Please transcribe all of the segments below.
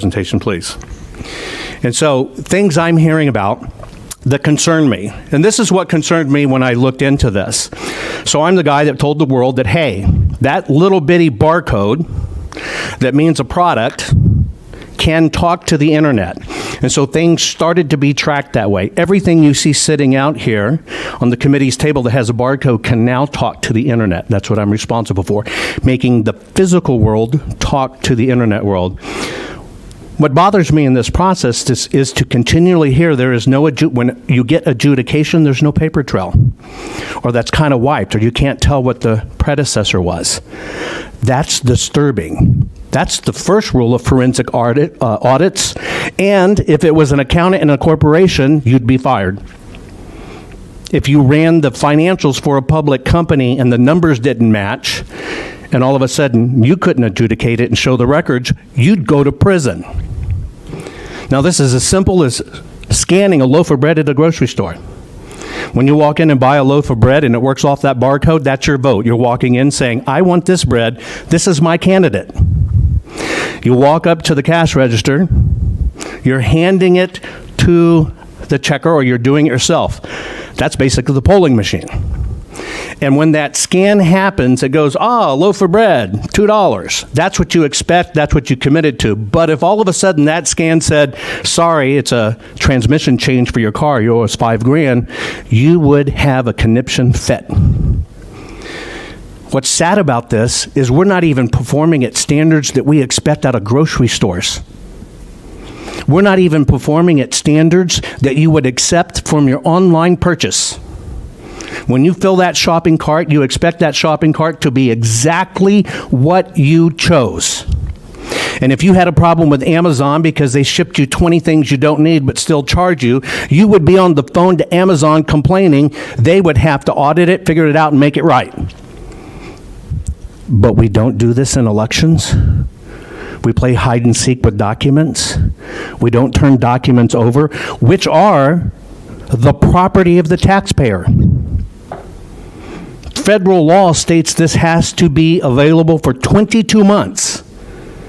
presentation, please. And so things I'm hearing about that concern me, and this is what concerned me when I looked into this. So I'm the guy that told the world that, hey, that little bitty barcode that means a product can talk to the internet. And so things started to be tracked that way. Everything you see sitting out here on the committee's table that has a barcode can now talk to the internet. That's what I'm responsible for, making the physical world talk to the internet world. What bothers me in this process is to continually hear there is no, when you get adjudication, there's no paper trail, or that's kind of wiped, or you can't tell what the predecessor was. That's disturbing. That's the first rule of forensic audits, and if it was an accountant in a corporation, you'd be fired. If you ran the financials for a public company and the numbers didn't match, and all of a sudden you couldn't adjudicate it and show the records, you'd go to prison. Now, this is as simple as scanning a loaf of bread at a grocery store. When you walk in and buy a loaf of bread and it works off that barcode, that's your vote. You're walking in saying, I want this bread. This is my candidate. You walk up to the cash register. You're handing it to the checker, or you're doing it yourself. That's basically the polling machine. And when that scan happens, it goes, a loaf of bread, $2. That's what you expect. That's what you committed to. But if all of a sudden that scan said, sorry, it's a transmission change for your car, you owe us $5,000, you would have a conniption fit. What's sad about this is we're not even performing at standards that we expect out of grocery stores. We're not even performing at standards that you would accept from your online purchase. When you fill that shopping cart, you expect that shopping cart to be exactly what you chose. And if you had a problem with Amazon because they shipped you 20 things you don't need but still charge you, you would be on the phone to Amazon complaining. They would have to audit it, figure it out, and make it right. But we don't do this in elections. We play hide and seek with documents. We don't turn documents over, which are the property of the taxpayer. Federal law states this has to be available for 22 months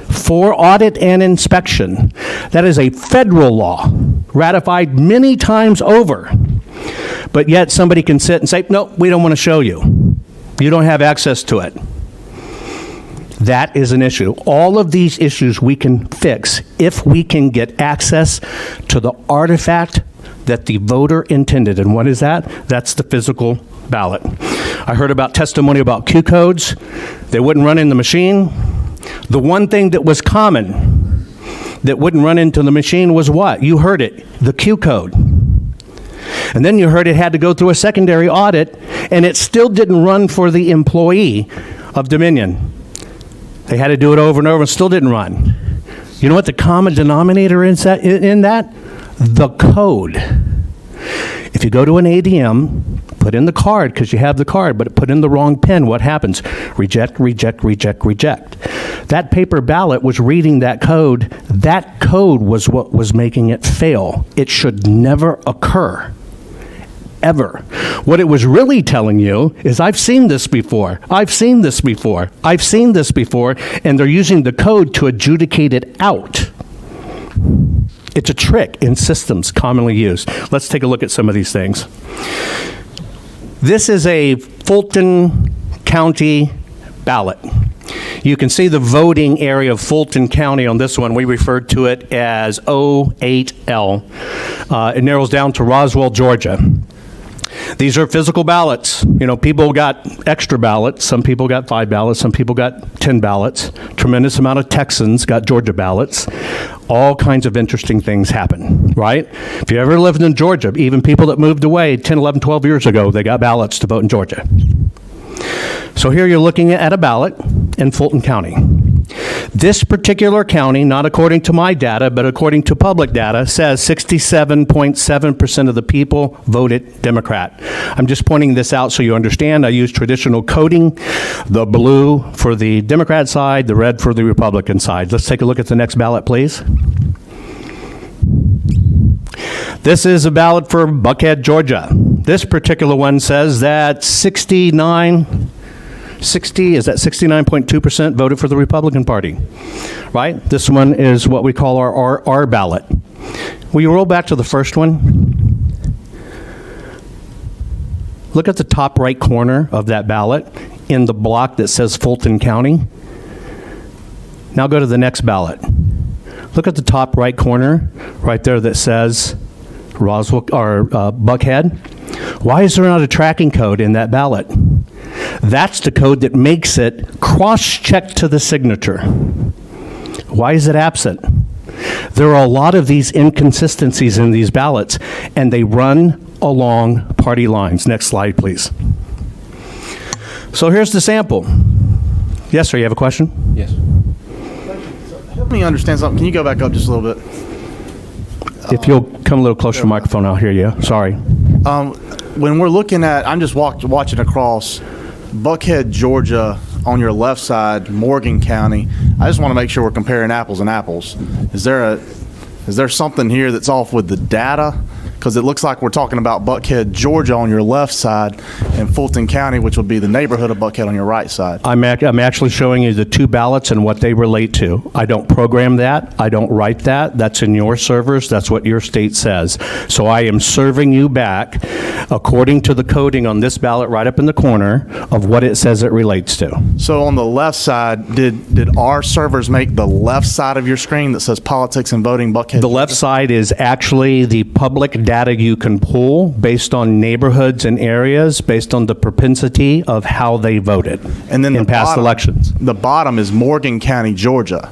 for audit and inspection. That is a federal law, ratified many times over. But yet somebody can sit and say, no, we don't want to show you. You don't have access to it. That is an issue. All of these issues we can fix if we can get access to the artifact that the voter intended. And what is that? That's the physical ballot. I heard about testimony about Q codes. They wouldn't run in the machine. The one thing that was common that wouldn't run into the machine was what? You heard it, the Q code. And then you heard it had to go through a secondary audit, and it still didn't run for the employee of Dominion. They had to do it over and over and still didn't run. You know what the common denominator is in that? The code. If you go to an ADM, put in the card because you have the card, but put in the wrong pin, what happens? Reject, reject, reject, reject. That paper ballot was reading that code. That code was what was making it fail. It should never occur. Ever. What it was really telling you is, I've seen this before, I've seen this before, I've seen this before, and they're using the code to adjudicate it out. It's a trick in systems commonly used. Let's take a look at some of these things. This is a Fulton County ballot. You can see the voting area of Fulton County on this one. We referred to it as 08L. It narrows down to Roswell, Georgia. These are physical ballots. You know, people got extra ballots. Some people got 5 ballots. Some people got 10 ballots. Tremendous amount of Texans got Georgia ballots. All kinds of interesting things happen, right? If you ever lived in Georgia, even people that moved away 10, 11, 12 years ago, they got ballots to vote in Georgia. So here you're looking at a ballot in Fulton County. This particular county, not according to my data, but according to public data, says 67.7% of the people voted Democrat. I'm just pointing this out so you understand. I use traditional coding, the blue for the Democrat side, the red for the Republican side. Let's take a look at the next ballot, please. This is a ballot for Buckhead, Georgia. This particular one says that 69 69.2% voted for the Republican Party, right? This one is what we call our R ballot. Will you roll back to the first one? Look at the top right corner of that ballot in the block that says Fulton County. Now go to the next ballot. Look at the top right corner right there that says Roswell or Buckhead. Why is there not a tracking code in that ballot? That's the code that makes it cross-checked to the signature. Why is it absent? There are a lot of these inconsistencies in these ballots, and they run along party lines. Next slide, please. So here's the sample. Yes, sir, you have a question? Yes. Help me understand something. Can you go back up just a little bit? If you'll come a little closer to the microphone, I'll hear you. Sorry. When we're looking at, I'm just watching across Buckhead, Georgia, on your left side, Morgan County. I just want to make sure we're comparing apples and apples. Is there something here that's off with the data? Because it looks like we're talking about Buckhead, Georgia on your left side and Fulton County, which would be the neighborhood of Buckhead on your right side. I'm actually showing you the two ballots and what they relate to. I don't program that. I don't write that. That's in your servers. That's what your state says. So I am serving you back according to the coding on this ballot right up in the corner of what it says it relates to. So on the left side, did our servers make the left side of your screen that says politics and voting Buckhead? The left side is actually the public data you can pull based on neighborhoods and areas, based on the propensity of how they voted and then in past elections. The bottom is Morgan County, Georgia,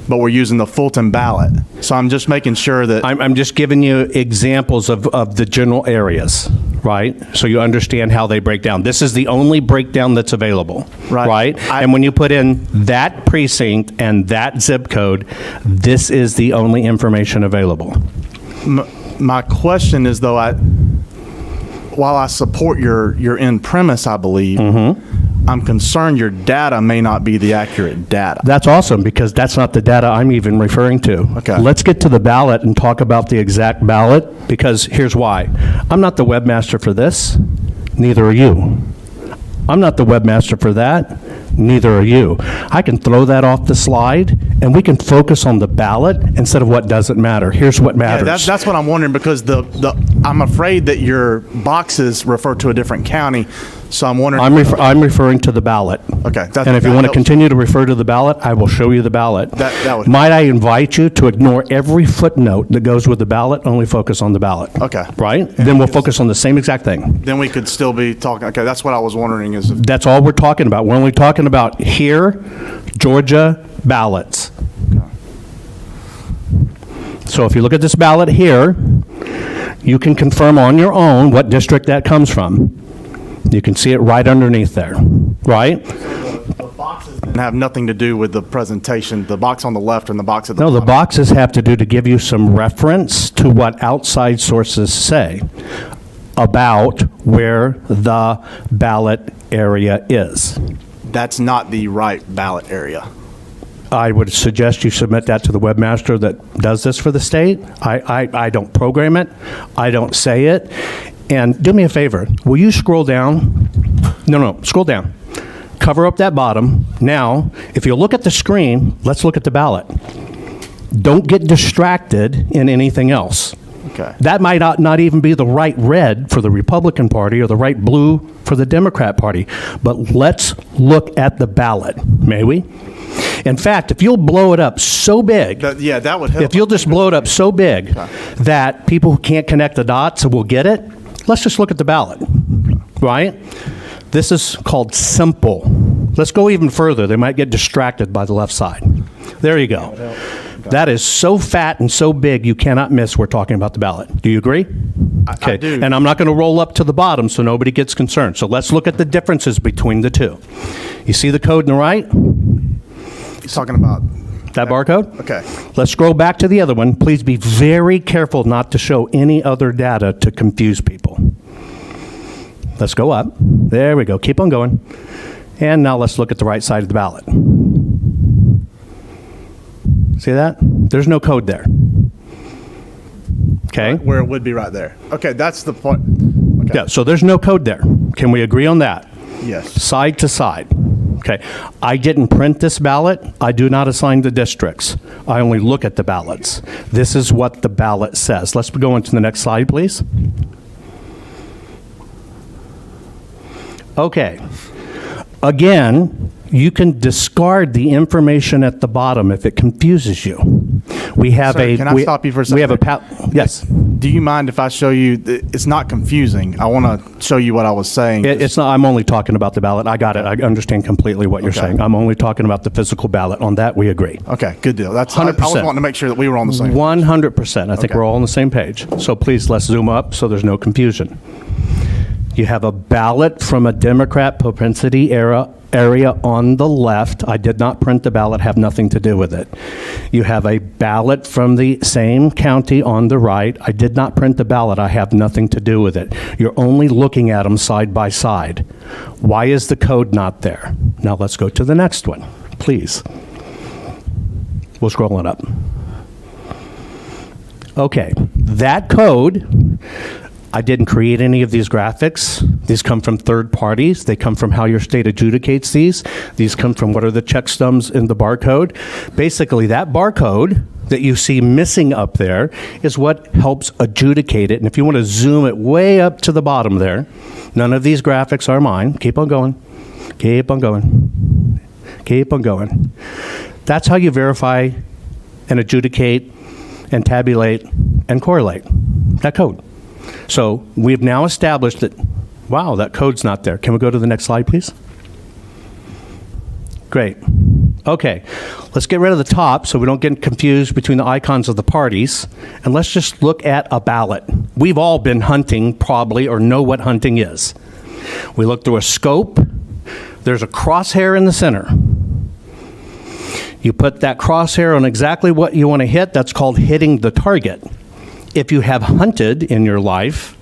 but we're using the Fulton ballot. So I'm just making sure that... I'm just giving you examples of the general areas, right? So you understand how they break down. This is the only breakdown that's available, right? And when you put in that precinct and that zip code, this is the only information available. My question is, though, while I support your end premise, I believe, I'm concerned your data may not be the accurate data. That's awesome, because that's not the data I'm even referring to. Okay. Let's get to the ballot and talk about the exact ballot, because here's why. I'm not the webmaster for this. Neither are you. I'm not the webmaster for that. Neither are you. I can throw that off the slide, and we can focus on the ballot instead of what doesn't matter. Here's what matters. Yeah, that's what I'm wondering, because I'm afraid that your boxes refer to a different county, so I'm wondering. I'm referring to the ballot. Okay. And if you want to continue to refer to the ballot, I will show you the ballot. That would. Might I invite you to ignore every footnote that goes with the ballot, only focus on the ballot. Okay. Right? Then we'll focus on the same exact thing. Then we could still be talking. Okay, that's what I was wondering is. That's all we're talking about. We're only talking about here, Georgia ballots. So if you look at this ballot here, you can confirm on your own what district that comes from. You can see it right underneath there, right? The boxes have nothing to do with the presentation, the box on the left and the box at the No, bottom. the boxes have to do to give you some reference to what outside sources say about where the ballot area is. That's not the right ballot area. I would suggest you submit that to the webmaster that does this for the state. I don't program it. I don't say it. And do me a favor. Will you scroll down? No, scroll down. Cover up that bottom. Now, if you look at the screen, let's look at the ballot. Don't get distracted in anything else. Okay. That might not even be the right red for the Republican Party or the right blue for the Democrat Party. But let's look at the ballot, may we? In fact, if you'll blow it up so big, that would help. if you'll just blow it up so big that people who can't connect the dots will get it, let's just look at the ballot, right? This is called simple. Let's go even further. They might get distracted by the left side. There you go. That is so fat and so big you cannot miss we're talking about the ballot. Do you agree? Okay. I do. And I'm not going to roll up to the bottom so nobody gets concerned. So let's look at the differences between the two. You see the code on the right? He's talking about that barcode? Okay. Let's scroll back to the other one. Please be very careful not to show any other data to confuse people. Let's go up. There we go. Keep on going. And now let's look at the right side of the ballot. See that? There's no code there. Okay? Where it would be right there. Okay, that's the point. Okay. Yeah, so there's no code there. Can we agree on that? Yes. Side to side. Okay. I didn't print this ballot. I do not assign the districts. I only look at the ballots. This is what the ballot says. Let's go into the next slide, please. Okay. Again, you can discard the information at the bottom if it confuses you. We have Sir, can I stop you for a second? We have a yes. Do you mind if I show you? It's not confusing. I want to show you what I was saying. It's not. I'm only talking about the ballot. I got it. I understand completely what you're saying. I'm only talking about the physical ballot. On that, we agree. Okay, good deal. That's 100%. I was wanting to make sure that we were on the same. 100%. I think we're all on the same page. So please, let's zoom up so there's no confusion. You have a ballot from a Democrat propensity area on the left. I did not print the ballot, have nothing to do with it. You have a ballot from the same county on the right. I did not print the ballot, I have nothing to do with it. You're only looking at them side by side. Why is the code not there? Now let's go to the next one, please. We'll scroll it up. Okay, that code, I didn't create any of these graphics. These come from third parties. They come from how your state adjudicates these. These come from what are the check stubs in the barcode. Basically, that barcode that you see missing up there is what helps adjudicate it. And if you want to zoom it way up to the bottom there, none of these graphics are mine. Keep on going. Keep on going. Keep on going. That's how you verify and adjudicate and tabulate and correlate that code. So we've now established that, wow, that code's not there. Can we go to the next slide, please? Great. Okay, let's get rid of the top so we don't get confused between the icons of the parties, and let's just look at a ballot. We've all been hunting probably or know what hunting is. We look through a scope. There's a crosshair in the center. You put that crosshair on exactly what you want to hit. That's called hitting the target. If you have hunted in your life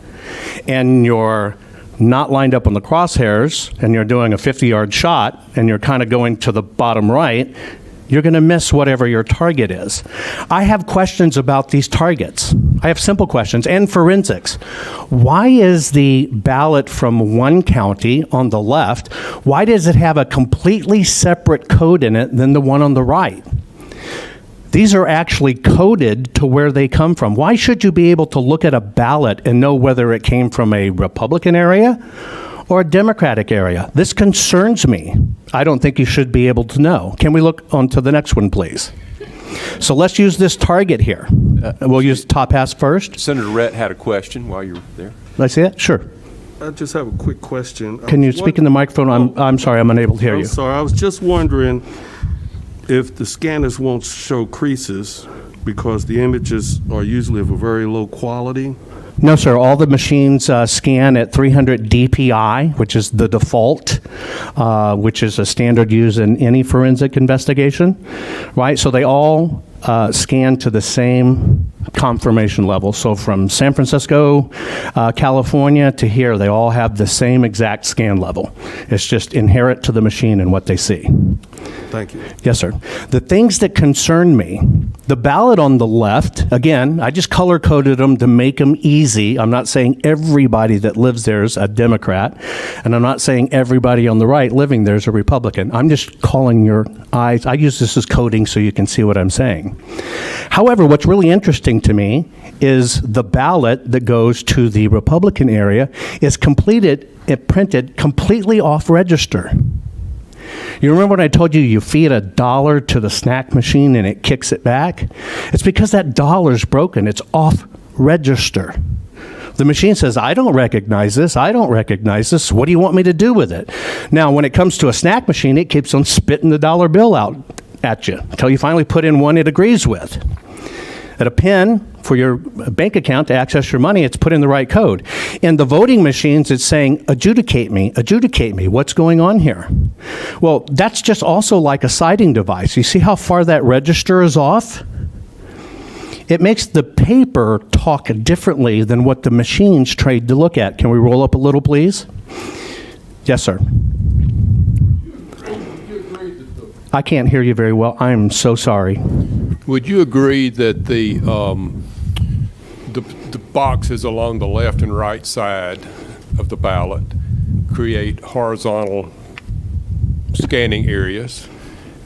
and you're not lined up on the crosshairs and you're doing a 50-yard shot and you're kind of going to the bottom right, you're going to miss whatever your target is. I have questions about these targets. I have simple questions and forensics. Why is the ballot from one county on the left, why does it have a completely separate code in it than the one on the right? These are actually coded to where they come from. Why should you be able to look at a ballot and know whether it came from a Republican area or a Democratic area? This concerns me. I don't think you should be able to know. Can we look on to the next one, please? So let's use this target here. We'll use the top half first. Senator Rhett had a question while you're there. Let's see it? Sure. I just have a quick question. Can you speak in the microphone? I'm sorry, I'm unable to hear you. I'm sorry, I was just wondering if the scanners won't show creases because the images are usually of a very low quality. No, sir. All the machines scan at 300 DPI, which is the default, which is a standard used in any forensic investigation, right? So they all scan to the same confirmation level. So from San Francisco, California to here, they all have the same exact scan level. It's just inherent to the machine and what they see. Thank you. Yes, sir. The things that concern me, the ballot on the left, again, I just color-coded them to make them easy. I'm not saying everybody that lives there is a Democrat, and I'm not saying everybody on the right living there is a Republican. I'm just calling your eyes. I use this as coding so you can see what I'm saying. However, what's really interesting to me is the ballot that goes to the Republican area is printed completely off register. You remember when I told you you feed $1 to the snack machine and it kicks it back? It's because that $'s broken. It's off register. The machine says, I don't recognize this. I don't recognize this. What do you want me to do with it? Now, when it comes to a snack machine, it keeps on spitting the dollar bill out at you until you finally put in one it agrees with. At a PIN for your bank account to access your money, it's put in the right code. In the voting machines, it's saying, adjudicate me, what's going on here? Well, that's just also like a sighting device. You see how far that register is off? It makes the paper talk differently than what the machines trade to look at. Can we roll up a little, please? Yes, sir. I can't hear you very well. I'm so sorry. Would you agree that the boxes along the left and right side of the ballot create horizontal scanning areas,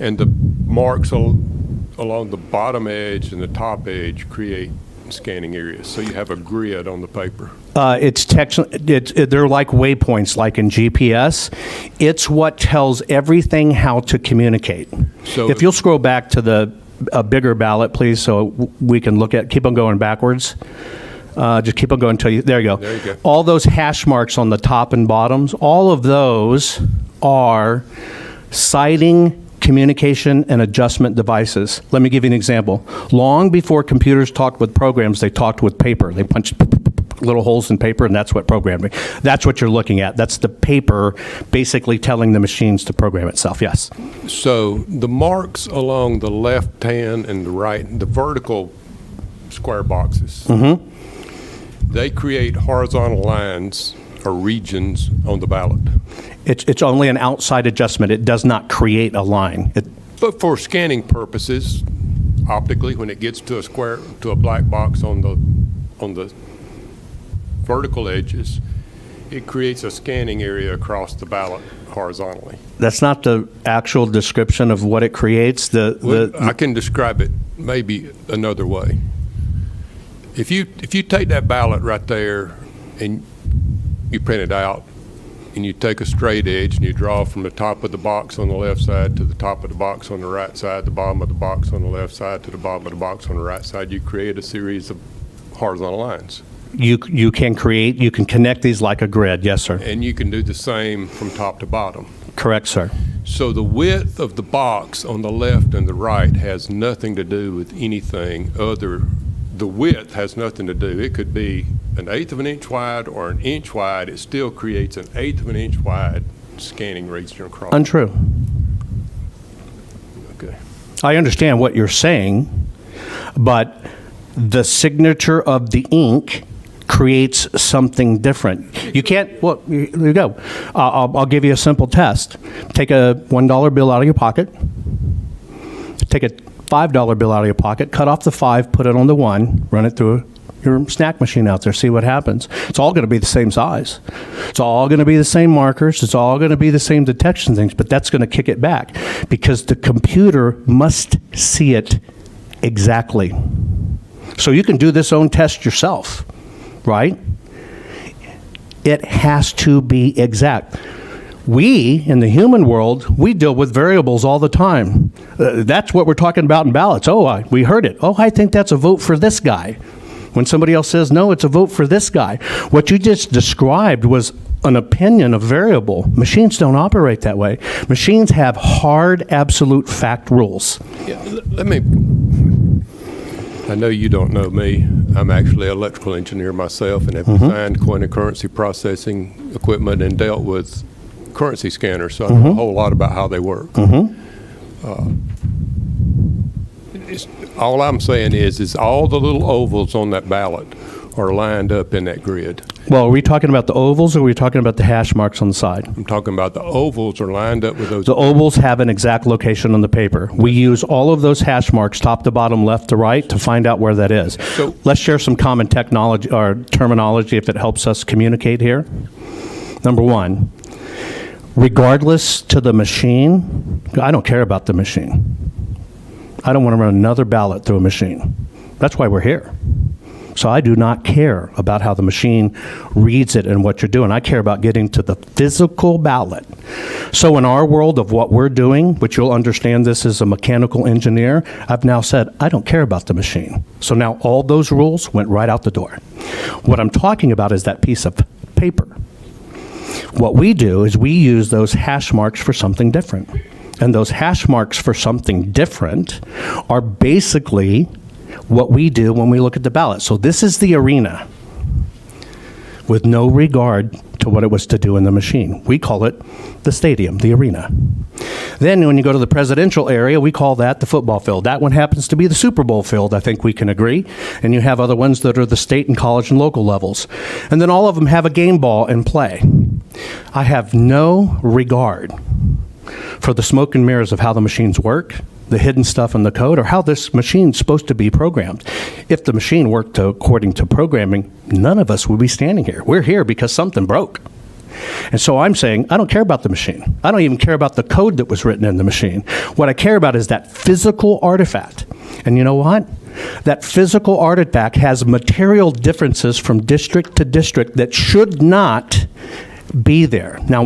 and the marks along the bottom edge and the top edge create scanning areas. So you have a grid on the paper. They're like waypoints, like in GPS. It's what tells everything how to communicate. So if you'll scroll back to a bigger ballot, please, so we can look at, keep on going backwards. Just keep on going until you, there you go. There you go. All those hash marks on the top and bottoms, all of those are citing communication and adjustment devices. Let me give you an example. Long before computers talked with programs, they talked with paper. They punched little holes in paper, and that's what programming. That's what you're looking at. That's the paper basically telling the machines to program itself. Yes. So the marks along the left hand and the right, the vertical square boxes, they create horizontal lines or regions on the ballot. It's only an outside adjustment. It does not create a line. But for scanning purposes, optically, when it gets to a square, to a black box on the vertical edges, it creates a scanning area across the ballot horizontally. That's not the actual description of what it creates. I can describe it maybe another way. If you take that ballot right there and you print it out, and you take a straight edge and you draw from the top of the box on the left side to the top of the box on the right side, the bottom of the box on the left side to the bottom of the box on the right side, you create a series of horizontal lines. You can connect these like a grid. Yes, sir. And you can do the same from top to bottom. Correct, sir. So the width of the box on the left and the right has nothing to do with anything other. The width has nothing to do. It could be 1/8 of an inch wide or 1 inch wide. It still creates 1/8 of an inch wide scanning region across. Untrue. Okay. I understand what you're saying, but the signature of the ink creates something different. You can't, well, here you go. I'll give you a simple test. Take a $1 bill out of your pocket. Take a $5 bill out of your pocket, cut off the 5, put it on the 1, run it through your snack machine out there, see what happens. It's all going to be the same size. It's all going to be the same markers. It's all going to be the same detection things, but that's going to kick it back because the computer must see it exactly. So you can do this own test yourself, right? It has to be exact. We, in the human world, we deal with variables all the time. That's what we're talking about in ballots. Oh, we heard it. Oh, I think that's a vote for this guy. When somebody else says, no, it's a vote for this guy. What you just described was an opinion, a variable. Machines don't operate that way. Machines have hard, absolute fact rules. Yeah, I know you don't know me. I'm actually an electrical engineer myself and have designed coin and currency processing equipment and dealt with currency scanners, so I know a whole lot about how they work. All I'm saying is all the little ovals on that ballot are lined up in that grid. Well, are we talking about the ovals or are we talking about the hash marks on the side? I'm talking about the ovals are lined up with those. The ovals have an exact location on the paper. We use all of those hash marks, top to bottom, left to right, to find out where that is. So let's share some common technology or terminology if it helps us communicate here. Number one, regardless to the machine, I don't care about the machine. I don't want to run another ballot through a machine. That's why we're here. So I do not care about how the machine reads it and what you're doing. I care about getting to the physical ballot. So in our world of what we're doing, which you'll understand this as a mechanical engineer, I've now said, I don't care about the machine. So now all those rules went right out the door. What I'm talking about is that piece of paper. What we do is we use those hash marks for something different. And those hash marks for something different are basically what we do when we look at the ballot. So this is the arena with no regard to what it was to do in the machine. We call it the stadium, the arena. Then when you go to the presidential area, we call that the football field. That one happens to be the Super Bowl field, I think we can agree. And you have other ones that are the state and college and local levels. And then all of them have a game ball in play. I have no regard for the smoke and mirrors of how the machines work, the hidden stuff in the code, or how this machine's supposed to be programmed. If the machine worked according to programming, none of us would be standing here. We're here because something broke. And so I'm saying, I don't care about the machine. I don't even care about the code that was written in the machine. What I care about is that physical artifact. And you know what? That physical artifact has material differences from district to district that should not be there. Now,